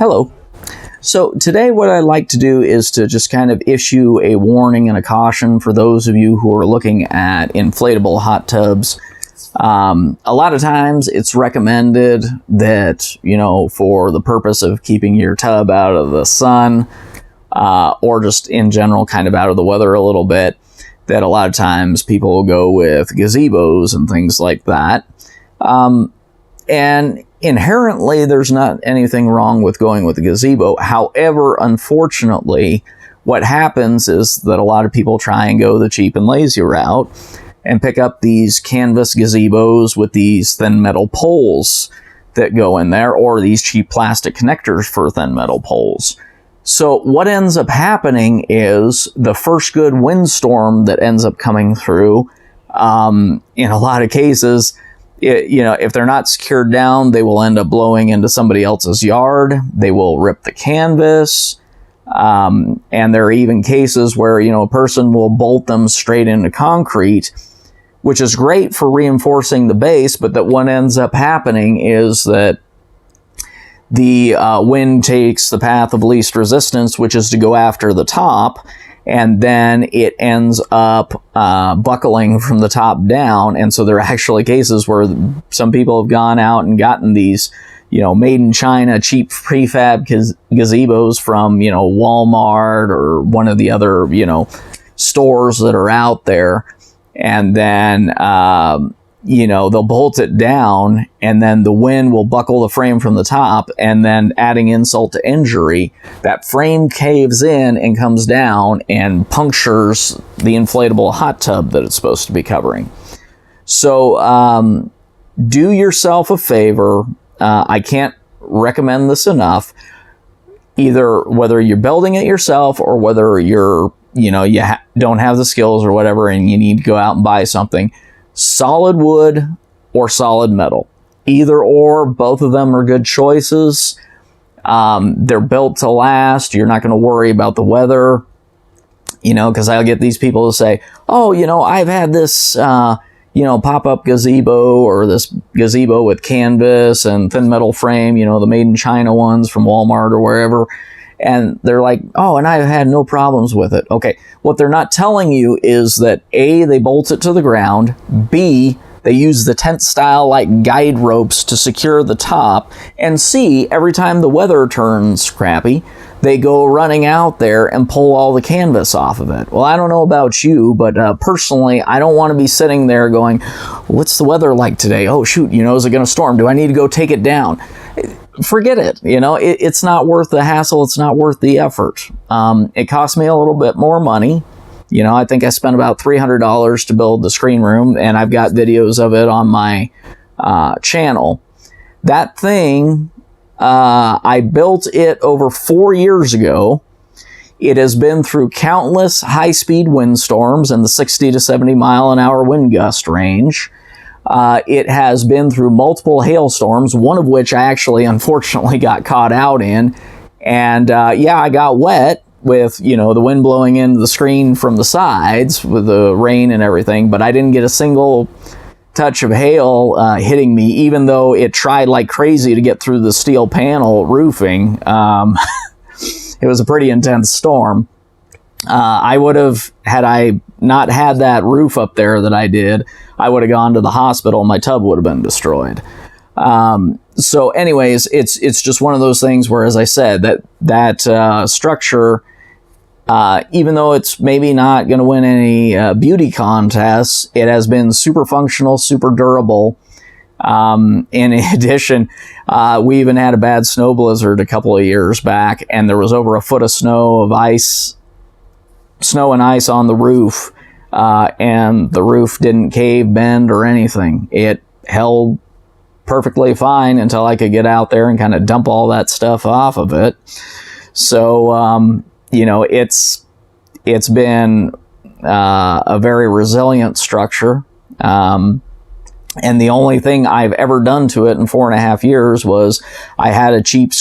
Hello. So today what I'd like to do is to just kind of issue a warning and a caution for those of you who are looking at inflatable hot tubs. A lot of times it's recommended that, for the purpose of keeping your tub out of the sun, or just in general kind of out of the weather a little bit, that a lot of times people will go with gazebos and things like that. And inherently, there's not anything wrong with going with a gazebo. However, unfortunately, what happens is that a lot of people try and go the cheap and lazy route and pick up these canvas gazebos with these thin metal poles that go in there, or these cheap plastic connectors for thin metal poles. So what ends up happening is the first good windstorm that ends up coming through, in a lot of cases, if they're not secured down, they will end up blowing into somebody else's yard. They will rip the canvas. And there are even cases where, a person will bolt them straight into concrete, which is great for reinforcing the base, but that what ends up happening is that the wind takes the path of least resistance, which is to go after the top, and then it ends up buckling from the top down. And so there are actually cases where some people have gone out and gotten these, made in China, cheap prefab gazebos from, Walmart or one of the other, stores that are out there. And then, they'll bolt it down, and then the wind will buckle the frame from the top, and then adding insult to injury, that frame caves in and comes down and punctures the inflatable hot tub that it's supposed to be covering. So do yourself a favor. I can't recommend this enough. Either whether you're building it yourself or whether you're, don't have the skills or whatever and you need to go out and buy something, solid wood or solid metal. Either or, both of them are good choices. They're built to last. You're not going to worry about the weather, because I'll get these people to say, oh, I've had this, pop-up gazebo or this gazebo with canvas and thin metal frame, the made in China ones from Walmart or wherever. And they're like, oh, and I've had no problems with it. Okay, what they're not telling you is that A, they bolt it to the ground, B, they use the tent style like guide ropes to secure the top, and C, every time the weather turns crappy, they go running out there and pull all the canvas off of it. Well, I don't know about you, but personally, I don't want to be sitting there going, what's the weather like today? Oh, shoot, is it going to storm? Do I need to go take it down? Forget it. It's not worth the hassle. It's not worth the effort. It cost me a little bit more money. I think I spent about $300 to build the screen room, and I've got videos of it on my channel. That thing, I built it over 4 years ago. It has been through countless high-speed windstorms in the 60 to 70 mile an hour wind gust range. It has been through multiple hailstorms, one of which I actually unfortunately got caught out in. And I got wet with, the wind blowing into the screen from the sides with the rain and everything, but I didn't get a single touch of hail hitting me, even though it tried like crazy to get through the steel panel roofing. It was a pretty intense storm. I would have, had I not had that roof up there that I did, I would have gone to the hospital and my tub would have been destroyed. So anyways, it's just one of those things where, as I said, that structure, even though it's maybe not going to win any beauty contests, it has been super functional, super durable. In addition, we even had a bad snow blizzard a couple of years back, and there was over a foot of snow and ice on the roof, and the roof didn't cave, bend, or anything. It held perfectly fine until I could get out there and kind of dump all that stuff off of it. So, it's been a very resilient structure. And the only thing I've ever done to it in 4.5 years was I had a cheap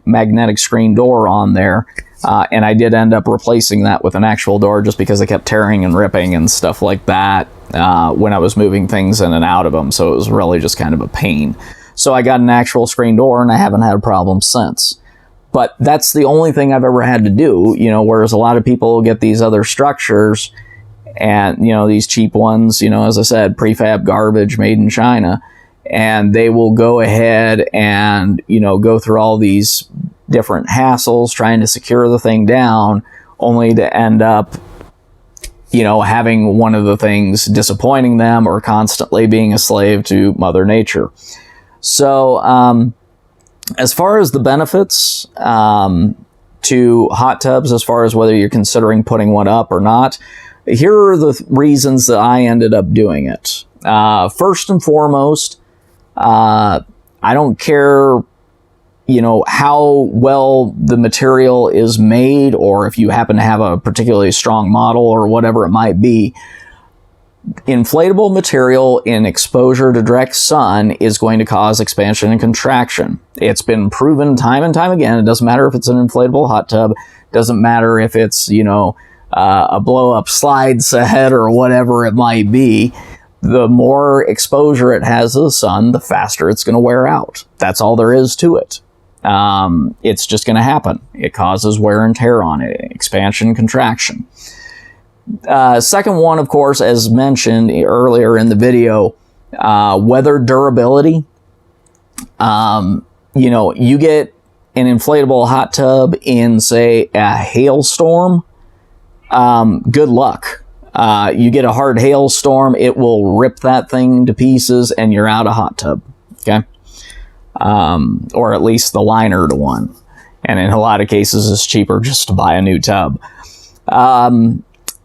magnetic screen door on there. And I did end up replacing that with an actual door just because I kept tearing and ripping and stuff like that when I was moving things in and out of them. So it was really just kind of a pain. So I got an actual screen door and I haven't had a problem since. But that's the only thing I've ever had to do, you know, whereas a lot of people get these other structures and, you know, these cheap ones, you know, as I said, prefab garbage made in China, and they will go ahead and, you know, go through all these different hassles trying to secure the thing down, only to end up, you know, having one of the things disappointing them or constantly being a slave to Mother Nature. So, as far as the benefits to hot tubs, as far as whether you're considering putting one up or not, here are the reasons that I ended up doing it. First and foremost, I don't care, you know, how well the material is made, or if you happen to have a particularly strong model or whatever it might be. Inflatable material in exposure to direct sun is going to cause expansion and contraction. It's been proven time and time again. It doesn't matter if it's an inflatable hot tub. It doesn't matter if it's, you know, a blow-up slide set or whatever it might be. The more exposure it has to the sun, the faster it's going to wear out. That's all there is to it. It's just going to happen. It causes wear and tear on it, expansion, contraction. Second one, of course, as mentioned earlier in the video, weather durability. You know, you get an inflatable hot tub in, say, a hailstorm, good luck. You get a hard hailstorm, it will rip that thing to pieces and you're out of hot tub, okay? Or at least the liner to one. And in a lot of cases, it's cheaper just to buy a new tub.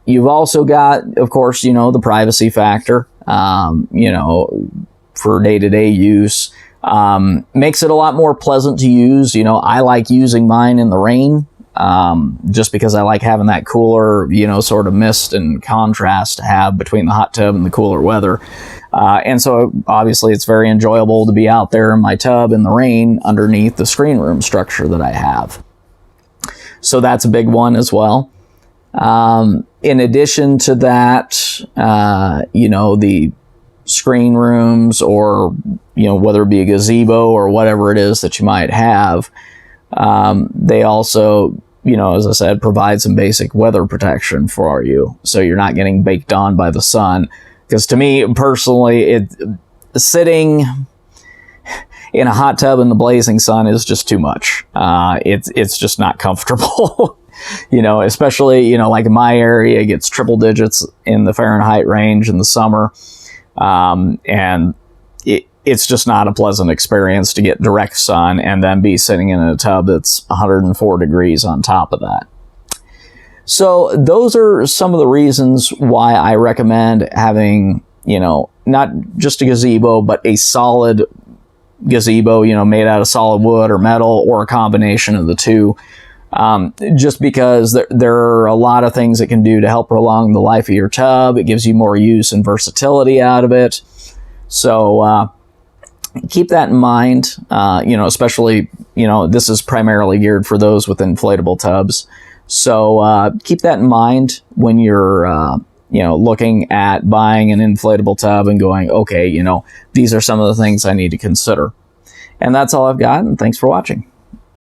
You've also got, of course, you know, the privacy factor, you know, for day-to-day use. Makes it a lot more pleasant to use. You know, I like using mine in the rain, just because I like having that cooler, you know, sort of mist and contrast to have between the hot tub and the cooler weather. And so obviously it's very enjoyable to be out there in my tub in the rain underneath the screen room structure that I have. So that's a big one as well. In addition to that, you know, the screen rooms, or, you know, whether it be a gazebo or whatever it is that you might have, they also, you know, as I said, provide some basic weather protection for you, so you're not getting baked on by the sun. Because to me personally, sitting in a hot tub in the blazing sun is just too much. It's just not comfortable. You know, especially, you know, like in my area, it gets triple digits in the Fahrenheit range in the summer. And it's just not a pleasant experience to get direct sun and then be sitting in a tub that's 104 degrees on top of that. So those are some of the reasons why I recommend having, you know, not just a gazebo, but a solid gazebo, you know, made out of solid wood or metal, or a combination of the two. Just because there are a lot of things it can do to help prolong the life of your tub. It gives you more use and versatility out of it. So keep that in mind, you know, especially, you know, this is primarily geared for those with inflatable tubs. So keep that in mind when you're, you know, looking at buying an inflatable tub and going, okay, you know, these are some of the things I need to consider. And that's all I've got, and thanks for watching.